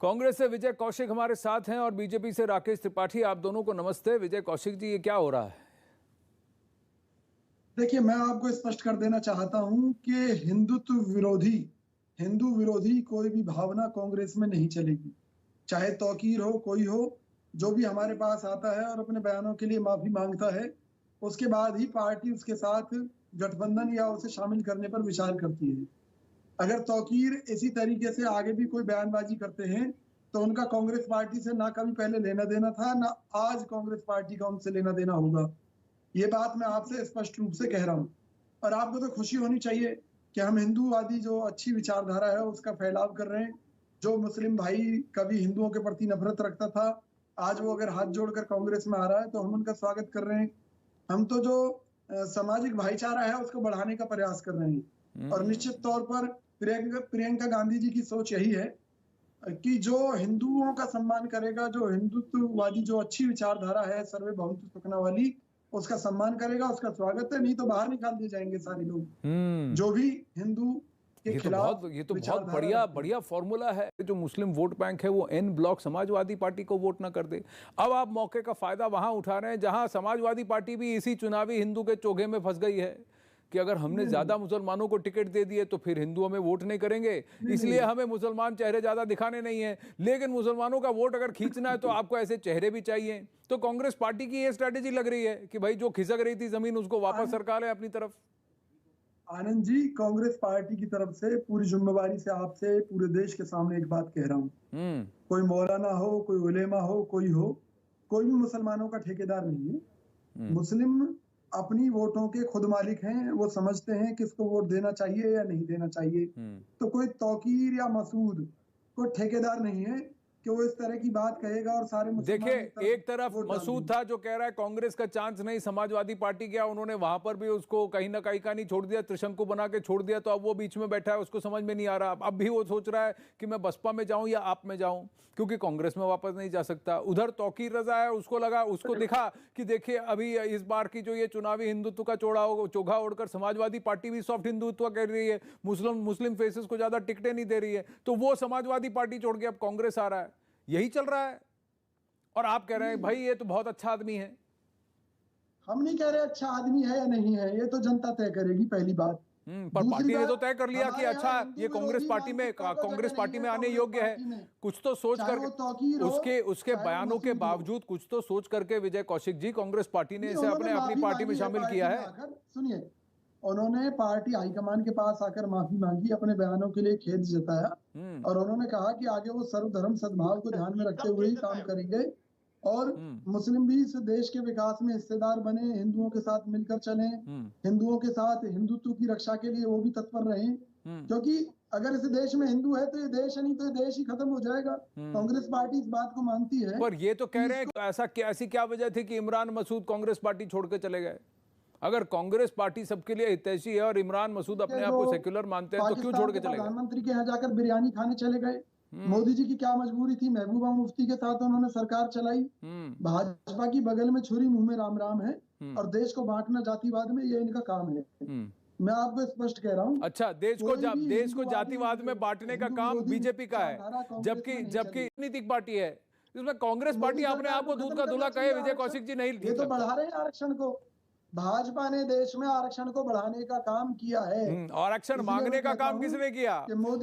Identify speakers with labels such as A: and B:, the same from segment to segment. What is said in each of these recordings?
A: कांग्रेस से विजय कौशिक हमारे साथ हैं और बीजेपी से राकेश त्रिपाठी। आप दोनों को नमस्ते। विजय कौशिक जी, ये क्या हो रहा है?
B: देखिए, मैं आपको स्पष्ट कर देना चाहता हूं कि हिंदू विरोधी कोई भी भावना कांग्रेस में नहीं चलेगी। चाहे तौकीर हो, कोई हो, जो भी हमारे पास आता है और अपने बयानों के लिए माफी मांगता है, उसके बाद ही पार्टी उसके साथ गठबंधन या उसे शामिल करने पर विचार करती है। अगर तौकीर इसी तरीके से आगे भी कोई बयानबाजी करते हैं तो उनका कांग्रेस पार्टी से ना कभी पहले लेना देना था, ना आज कांग्रेस पार्टी का उनसे लेना देना होगा। ये बात मैं आपसे स्पष्ट रूप से कह रहा हूँ। और आपको तो खुशी होनी चाहिए कि हम हिंदूवादी जो अच्छी विचारधारा है उसका फैलाव कर रहे हैं। जो मुस्लिम भाई कभी हिंदुओं के प्रति नफरत रखता था, आज वो अगर हाथ जोड़कर कांग्रेस में आ रहा है तो हम उनका स्वागत कर रहे हैं। हम तो जो सामाजिक भाईचारा है उसको बढ़ाने का प्रयास कर रहे हैं। और निश्चित तौर पर प्रियंका गांधी जी की सोच यही है कि जो हिंदुओं का सम्मान करेगा, जो हिंदुत्ववादी जो अच्छी विचारधारा है सर्वभौमत्व सुखना वाली, उसका सम्मान करेगा, उसका स्वागत है। नहीं तो बाहर निकाल दिए जाएंगे सारे लोग जो भी हिंदू के खिलाफ।
A: ये तो बहुत बढ़िया फॉर्मूला है। जो मुस्लिम वोट बैंक है वो एन ब्लॉक समाजवादी पार्टी को वोट ना कर दे। अब आप मौके का फायदा वहां उठा रहे हैं जहां समाजवादी पार्टी भी इसी चुनावी हिंदू के चोगे में फंस गई है कि अगर हमने ज्यादा मुसलमानों को टिकट दे दिए तो फिर हिंदू हमें वोट नहीं करेंगे, इसलिए हमें मुसलमान चेहरे ज्यादा दिखाने नहीं है। लेकिन मुसलमानों का वोट अगर खींचना है तो आपको ऐसे चेहरे भी चाहिए। तो कांग्रेस पार्टी की ये स्ट्रेटेजी लग रही है कि भाई जो खिसक रही थी जमीन उसको वापस सरकार है अपनी तरफ।
B: आनंद जी, कांग्रेस पार्टी की तरफ से पूरी जिम्मेवारी से आपसे पूरे देश के सामने एक बात कह रहा हूँ। कोई मौलाना हो, कोई उलेमा हो, कोई भी मुसलमानों का ठेकेदार नहीं है। मुस्लिम अपनी वोटों के खुद मालिक हैं। वो समझते हैं किसको वोट देना चाहिए या नहीं देना चाहिए। तो कोई तौकीर या मसूद कोई ठेकेदार नहीं है कि वो इस तरह की बात कहेगा और सारे
A: देखिए, एक तरफ मसूद था जो कह रहा है कांग्रेस का चांस नहीं, समाजवादी पार्टी गया, उन्होंने वहां पर भी उसको कहीं ना कहीं का नहीं छोड़ दिया, त्रिशंकु बना के छोड़ दिया। तो अब वो बीच में बैठा है, उसको समझ में नहीं आ रहा। अब भी वो सोच रहा है कि मैं बसपा में जाऊं या आप में जाऊं, क्योंकि कांग्रेस में वापस नहीं जा सकता। उधर तौकीर रजा है, उसको दिखा कि देखिए अभी इस बार की जो ये चुनावी हिंदुत्व का चोगा ओढ़कर समाजवादी पार्टी भी सॉफ्ट हिंदुत्व कर रही है, मुस्लिम फेसेस को ज्यादा टिकटें नहीं दे रही है, तो वो समाजवादी पार्टी छोड़ के अब कांग्रेस आ रहा है। यही चल रहा है। और आप कह रहे हैं भाई ये तो बहुत अच्छा आदमी है।
B: हम नहीं कह रहे अच्छा आदमी है या नहीं है, ये तो जनता तय करेगी, पहली बात।
A: पर पार्टी ने तो तय कर लिया कि अच्छा ये कांग्रेस पार्टी में आने योग्य है। कुछ तो सोच कर उसके बयानों के बावजूद कुछ तो सोच करके विजय कौशिक जी कांग्रेस पार्टी ने इसे अपनी पार्टी में शामिल किया है।
B: सुनिए, उन्होंने पार्टी हाईकमान के पास आकर माफी मांगी, अपने बयानों के लिए खेद जताया और उन्होंने कहा कि आगे वो सर्वधर्म सद्भाव को ध्यान में रखते हुए ही काम करेंगे और मुस्लिम भी इस देश के विकास में हिस्सेदार बने, हिंदुओं के साथ मिलकर चलें, हिंदुओं के साथ हिंदुत्व की रक्षा के लिए वो भी तत्पर रहें। क्योंकि अगर इस देश में हिंदू है तो ये देश है, नहीं तो ये देश ही खत्म हो जाएगा। कांग्रेस पार्टी इस बात को मानती है।
A: पर ये तो कह रहे हैं ऐसी क्या वजह थी कि इमरान मसूद कांग्रेस पार्टी छोड़ के चले गए? अगर कांग्रेस पार्टी सबके लिए हितैषी है और इमरान मसूद अपने आप को सेक्युलर मानते हैं तो क्यों छोड़ के चले गए?
B: प्रधानमंत्री के यहाँ जाकर बिरयानी खाने चले गए। मोदी जी की क्या मजबूरी थी? महबूबा मुफ्ती के साथ उन्होंने सरकार चलाई। भाजपा की बगल में छुरी मुंह में राम राम है और देश को बांटना जातिवाद में, ये इनका काम है। मैं आपको स्पष्ट कह रहा हूँ।
A: अच्छा, देश को जातिवाद में बांटने का काम बीजेपी का है, जबकि राजनीतिक पार्टी है। इसमें कांग्रेस पार्टी अपने आप को दूध का धुला कहे विजय कौशिक जी नहीं।
B: ये तो बढ़ा रहे हैं आरक्षण को। भाजपा ने देश में आरक्षण को बढ़ाने का काम किया है।
A: आरक्षण मांगने का काम किसने किया?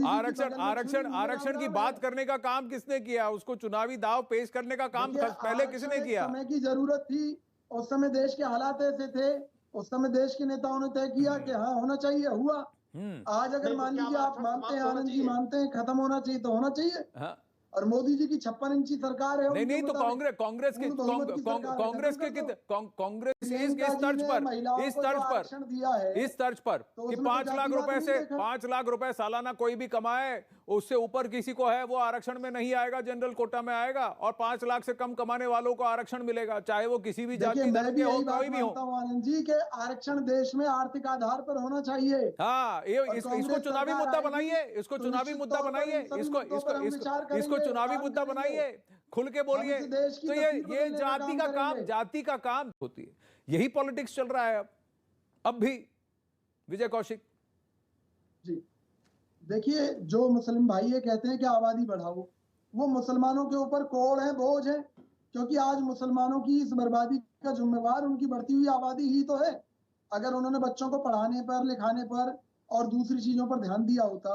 A: आरक्षण की बात करने का काम किसने किया? उसको चुनावी दाव पेश करने का काम पहले किसने किया?
B: समय की जरूरत थी, उस समय देश के हालात ऐसे थे, उस समय देश के नेताओं ने तय किया कि हाँ होना चाहिए, हुआ। आज अगर मान लीजिए आप मानते हैं, आनंद जी मानते हैं खत्म होना चाहिए तो होना चाहिए। और मोदी जी की 56 इंची सरकार है।
A: नहीं तो कांग्रेस इस तर्ज पर कि 5 लाख रुपए सालाना कोई भी कमाए, उससे ऊपर किसी को है वो आरक्षण में नहीं आएगा, जनरल कोटा में आएगा, और 5 लाख से कम कमाने वालों को आरक्षण मिलेगा, चाहे वो किसी भी जाति धर्म के हो, कोई भी हो।
B: आनंद जी के आरक्षण देश में आर्थिक आधार पर होना चाहिए।
A: हाँ, इसको चुनावी मुद्दा बनाइए, इसको चुनावी मुद्दा बनाइए, इसको चुनावी मुद्दा बनाइए, खुल के बोलिए। तो ये जाति का काम होती है। यही पॉलिटिक्स चल रहा है अब भी। विजय कौशिक जी,
B: देखिए, जो मुस्लिम भाई ये कहते हैं कि आबादी बढ़ाओ, वो मुसलमानों के ऊपर कोड़ है, बोझ है, क्योंकि आज मुसलमानों की इस बर्बादी का जिम्मेवार उनकी बढ़ती हुई आबादी ही तो है। अगर उन्होंने बच्चों को पढ़ाने पर, लिखाने पर और दूसरी चीजों पर ध्यान दिया होता,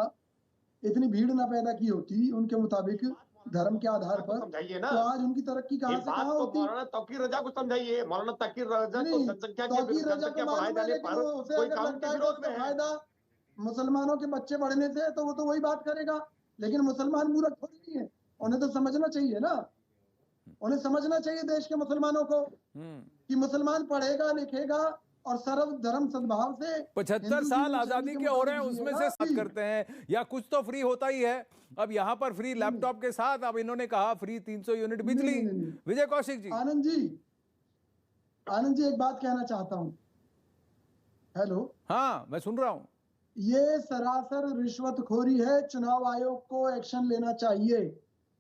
B: इतनी भीड़ ना पैदा की होती उनके मुताबिक धर्म के आधार पर,
C: समझाइए ना,
B: तो आज उनकी तरक्की
C: ये
B: कहाँ से
C: बात
B: कहाँ
C: तो
B: होती।
C: मौलाना तौकीर रजा को समझाइए। मौलाना तौकीर रजा को
B: नहीं,
C: जनसंख्या
B: तौकीर रजा को
C: जनसंख्या बढ़ाए
B: मालूम है,
C: जाने
B: लेकिन
C: पर
B: उसे
C: कोई
B: अगर
C: कानून
B: लगता
C: के
B: है कि
C: विरोध
B: उसका
C: में है।
B: फायदा मुसलमानों के बच्चे बढ़ने से है, तो वो तो वही बात करेगा। लेकिन मुसलमान मूर्ख थोड़ी नहीं है, उन्हें तो समझना चाहिए ना, उन्हें समझना चाहिए देश के मुसलमानों को कि मुसलमान पढ़ेगा, लिखेगा और सर्व धर्म सद्भाव से
A: 75 साल आजादी के हो रहे हैं, उसमें से बात करते हैं या कुछ तो फ्री होता ही है। अब यहाँ पर फ्री लैपटॉप के साथ अब इन्होंने कहा फ्री 300 यूनिट बिजली। विजय कौशिक जी,
B: आनंद जी एक बात कहना चाहता हूँ। हेलो,
A: हाँ मैं सुन रहा हूँ।
B: ये सरासर रिश्वतखोरी है, चुनाव आयोग को एक्शन लेना चाहिए,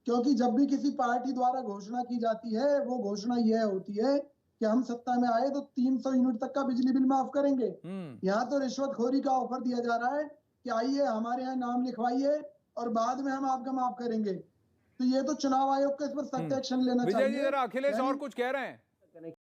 B: क्योंकि जब भी किसी पार्टी द्वारा घोषणा की जाती है, वो घोषणा यह होती है कि हम सत्ता में आए तो 300 यूनिट तक का बिजली बिल माफ करेंगे। यहाँ तो रिश्वतखोरी का ऑफर दिया जा रहा है कि आइए हमारे यहाँ नाम लिखवाइए और बाद में हम आपका माफ करेंगे। तो ये तो चुनाव आयोग को इस पर सख्त एक्शन लेना चाहिए।
A: विजय जी जरा अखिलेश और कुछ कह रहे हैं।